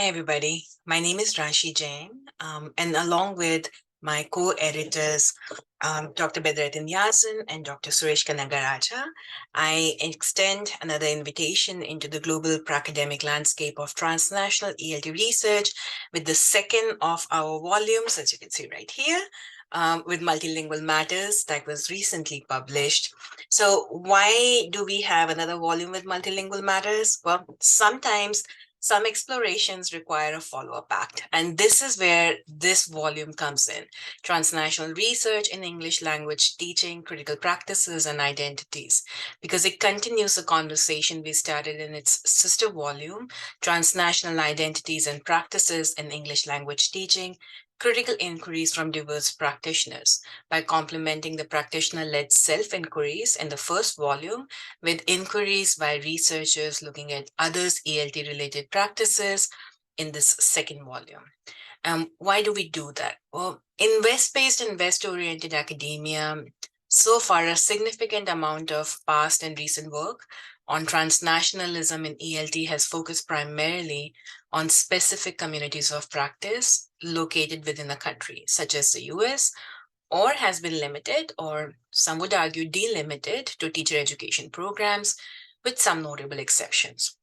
Hi, everybody. My name is Rashi Jain, and along with my co-editors, Dr. Bedrettin Yazan and Dr. Suresh Canagarajah, I extend another invitation into the global academic landscape of transnational ELT research with the second of our volumes, as you can see right here, with Multilingual Matters that was recently published. So why do we have another volume with Multilingual Matters? Well, sometimes some explorations require a follow-up act, and this is where this volume comes in: Transnational Research in English Language Teaching, Critical Practices and Identities, because it continues the conversation we started in its sister volume, Transnational Identities and Practices in English Language Teaching, Critical Inquiries from Diverse Practitioners, by complementing the practitioner-led self-inquiries in the first volume with inquiries by researchers looking at others' ELT-related practices in this second volume. Why do we do that? Well, in West-based and West-oriented academia, so far a significant amount of past and recent work on transnationalism in ELT has focused primarily on specific communities of practice located within a country, such as the US, or has been limited, or some would argue delimited, to teacher education programs, with some notable exceptions.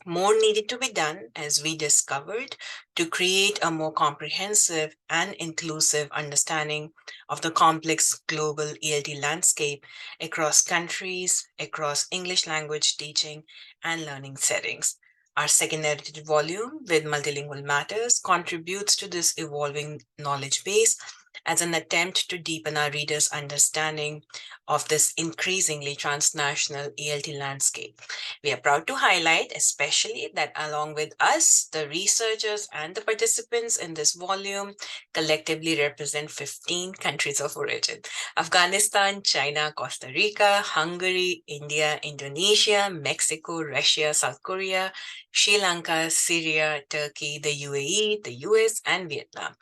More needed to be done, as we discovered, to create a more comprehensive and inclusive understanding of the complex global ELT landscape across countries, across English language teaching and learning settings. Our second edited volume with Multilingual Matters contributes to this evolving knowledge base as an attempt to deepen our readers' understanding of this increasingly transnational ELT landscape. We are proud to highlight, especially, that along with us, the researchers and the participants in this volume collectively represent 15 countries of origin: Afghanistan, China, Costa Rica, Hungary, India, Indonesia, Mexico, Russia, South Korea, Sri Lanka, Syria, Turkey, the UAE, the US, and Vietnam.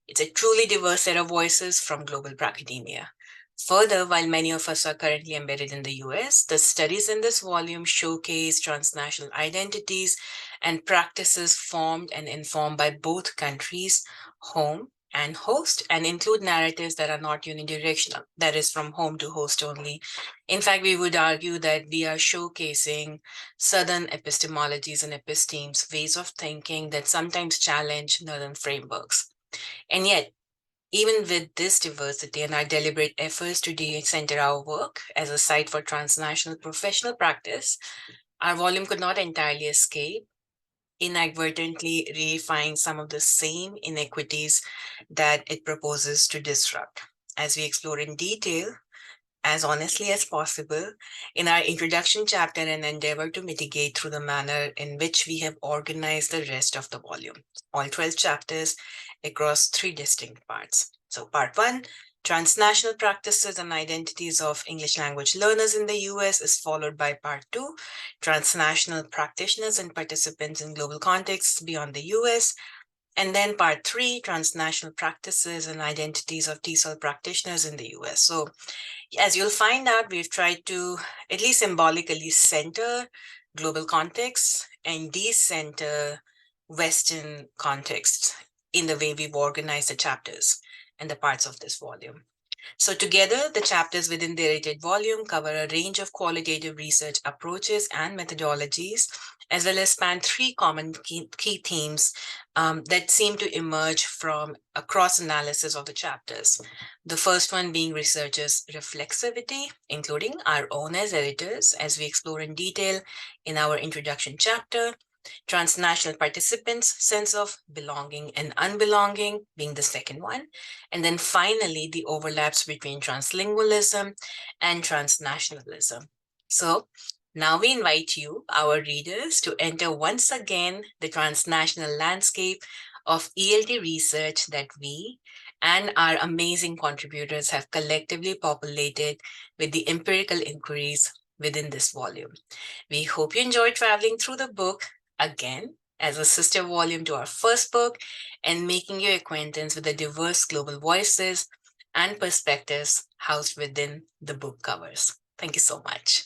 It's a truly diverse set of voices from global academia. Further, while many of us are currently embedded in the US, the studies in this volume showcase transnational identities and practices formed and informed by both countries, home and host, and include narratives that are not unidirectional, that is, from home to host only. In fact, we would argue that we are showcasing Southern epistemologies and epistemes, ways of thinking that sometimes challenge Northern frameworks. And yet, even with this diversity and our deliberate efforts to decenter our work as a site for transnational professional practice, our volume could not entirely escape inadvertently reifying some of the same inequities that it proposes to disrupt. As we explore in detail, as honestly as possible, in our introduction chapter, and endeavor to mitigate through the manner in which we have organized the rest of the volume, all 12 chapters across 3 distinct parts. So part 1, Transnational Practices and Identities of English Language Learners in the US, is followed by part 2, Transnational Practitioners and Participants in Global Contexts Beyond the US, and then part 3, Transnational Practices and Identities of TESOL Practitioners in the US. So as you'll find out, we've tried to at least symbolically center global contexts and decenter Western contexts in the way we've organized the chapters and the parts of this volume. So together, the chapters within the edited volume cover a range of qualitative research approaches and methodologies, as well as span 3 common key themes that seem to emerge from a cross-analysis of the chapters. The first one being researchers' reflexivity, including our own as editors, as we explore in detail in our introduction chapter. Transnational participants' sense of belonging and unbelonging being the second one. And then finally, the overlaps between translingualism and transnationalism. So now we invite you, our readers, to enter once again the transnational landscape of ELT research that we and our amazing contributors have collectively populated with the empirical inquiries within this volume. We hope you enjoy traveling through the book again as a sister volume to our first book and making your acquaintance with the diverse global voices and perspectives housed within the book covers. Thank you so much.